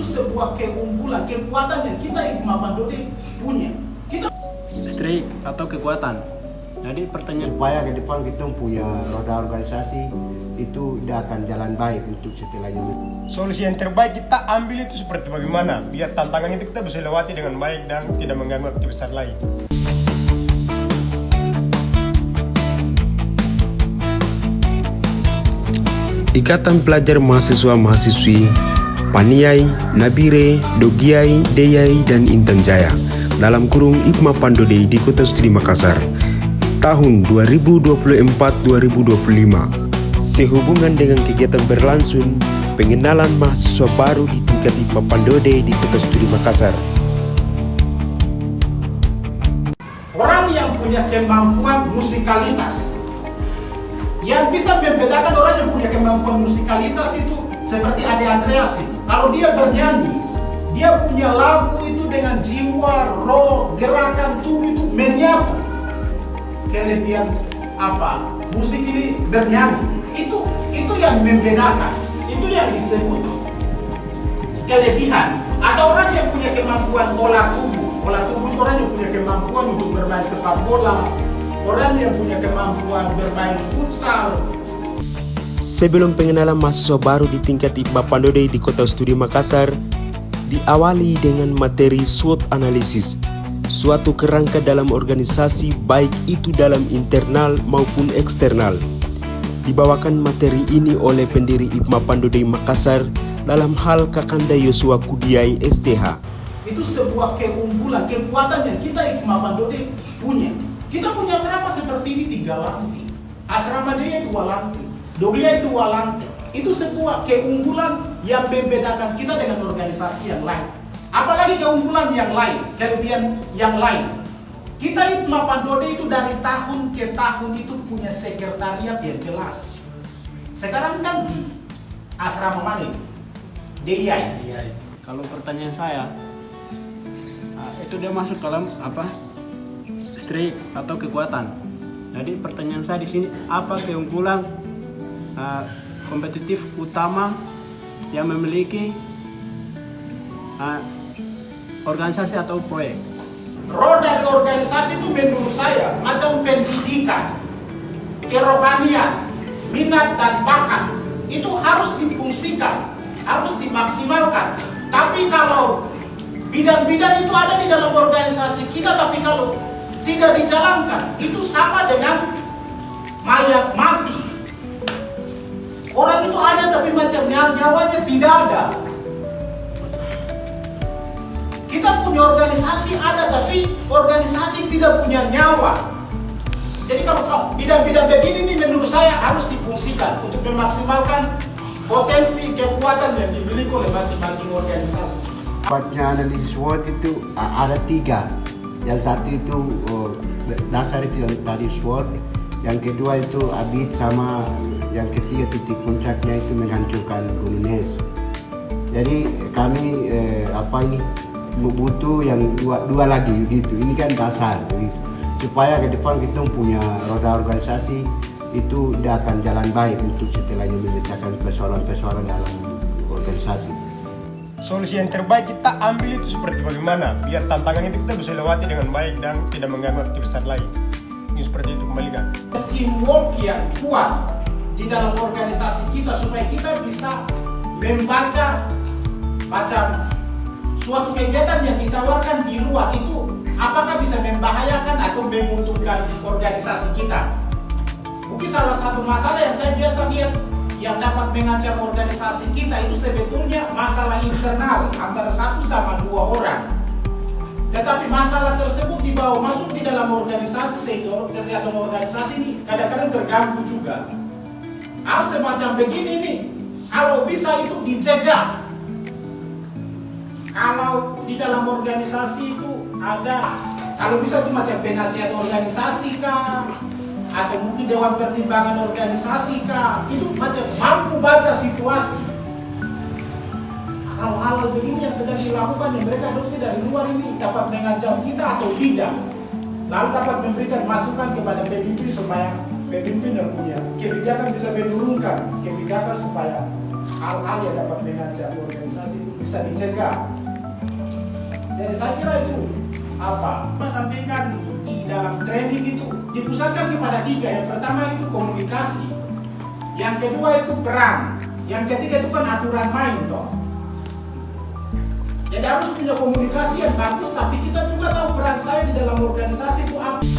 itu sebuah keunggulan, kekuatan yang kita Hikmah Pandodei punya. Kita Strik atau kekuatan. Jadi pertanyaan Supaya ke depan kita punya roda organisasi itu tidak akan jalan baik untuk setelahnya. Solusi yang terbaik kita ambil itu seperti bagaimana biar tantangan itu kita bisa lewati dengan baik dan tidak mengganggu aktivitas lain. Ikatan Pelajar Mahasiswa-Mahasiswi Paniai, Nabire, Dogiai, Deyai, dan Intan Jaya dalam kurung Hikmah Pandodei di Kota Studi Makassar tahun 2024-2025 sehubungan dengan kegiatan berlangsung pengenalan mahasiswa baru di tingkat Hikmah Pandodei di Kota Studi Makassar. orang yang punya kemampuan musikalitas, yang bisa membedakan orang yang punya kemampuan musikalitas itu seperti Ade Andreas itu. Kalau dia bernyanyi, dia punya lagu itu dengan jiwa, roh, gerakan tubuh itu menyatu. Kelebihan apa? Musik ini bernyanyi. Itu yang membedakan. Itu yang disebut kelebihan. Ada orang yang punya kemampuan olah tubuh. Olah tubuh itu orang yang punya kemampuan untuk bermain sepak bola. Orang yang punya kemampuan bermain futsal. Sebelum pengenalan mahasiswa baru di tingkat Hikmah Pandodei di Kota Studi Makassar diawali dengan materi SWOT analisis, suatu kerangka dalam organisasi baik itu dalam internal maupun eksternal. Dibawakan materi ini oleh pendiri Hikmah Pandodei Makassar dalam hal Kakanda Yosua Kudiai STH. Itu sebuah keunggulan, kekuatan yang kita Hikmah Pandodei punya. Kita punya asrama seperti ini 3 lantai, asrama dia 2 lantai, Dogiai 2 lantai. Itu sebuah keunggulan yang membedakan kita dengan organisasi yang lain. Apalagi keunggulan yang lain, kelebihan yang lain. Kita Hikmah Pandodei itu dari tahun ke tahun itu punya sekretariat yang jelas. Sekarang kan di asrama mana itu? DIY. kalau pertanyaan saya itu dia masuk dalam apa? Strik atau kekuatan. Jadi pertanyaan saya di sini, apa keunggulan kompetitif utama yang memiliki organisasi atau proyek? Roh dari organisasi itu menurut saya macam pendidikan, kerohanian, minat dan bakat itu harus difungsikan, harus dimaksimalkan. Tapi kalau bidang-bidang itu ada di dalam organisasi kita, tapi kalau tidak dijalankan, itu sama dengan mayat mati. Orang itu ada tapi macam nyawanya tidak ada. Kita punya organisasi ada tapi organisasi tidak punya nyawa. Jadi kalau bidang-bidang begini nih menurut saya harus difungsikan untuk memaksimalkan potensi kekuatan yang dimiliki oleh masing-masing organisasi. Buatnya analisis SWOT itu ada 3. Yang satu itu dasar itu yang tadi SWOT, yang kedua itu ABIT, sama yang ketiga titik puncaknya itu menghancurkan Gunung Es. Jadi kami butuh yang dua lagi gitu. Ini kan dasar gitu. Supaya ke depan kita punya roda organisasi itu tidak akan jalan baik untuk setelahnya memecahkan persoalan-persoalan dalam organisasi. Solusi yang terbaik kita ambil itu seperti bagaimana biar tantangan itu kita bisa lewati dengan baik dan tidak mengganggu aktivitas lain. Ini seperti itu kembalikan. Teamwork yang kuat di dalam organisasi kita supaya kita bisa membaca macam suatu kegiatan yang ditawarkan di luar itu apakah bisa membahayakan atau menguntungkan organisasi kita. Mungkin salah satu masalah yang saya biasa lihat yang dapat mengancam organisasi kita itu sebetulnya masalah internal antara 1 sama 2 orang. Tetapi masalah tersebut dibawa masuk di dalam organisasi sehingga kesehatan organisasi ini kadang-kadang terganggu juga. Hal semacam begini nih, kalau bisa itu dicegah. Kalau di dalam organisasi itu ada, kalau bisa itu macam penasihat organisasi kah, atau mungkin dewan pertimbangan organisasi kah, itu macam mampu baca situasi. Kalau hal begini yang sedang dilakukan yang mereka adopsi dari luar ini dapat mengancam kita atau tidak, lalu dapat memberikan masukan kepada pemimpin supaya pemimpin yang punya kebijakan bisa menurunkan kebijakan supaya hal-hal yang dapat mengancam organisasi itu bisa bisa dicegah. Jadi saya kira itu apa? Saya sampaikan di dalam training itu dipusatkan kepada 3. Yang pertama itu komunikasi, yang kedua itu peran, yang ketiga itu kan aturan main toh. Jadi harus punya komunikasi yang bagus, tapi kita juga tahu peran saya di dalam organisasi itu apa.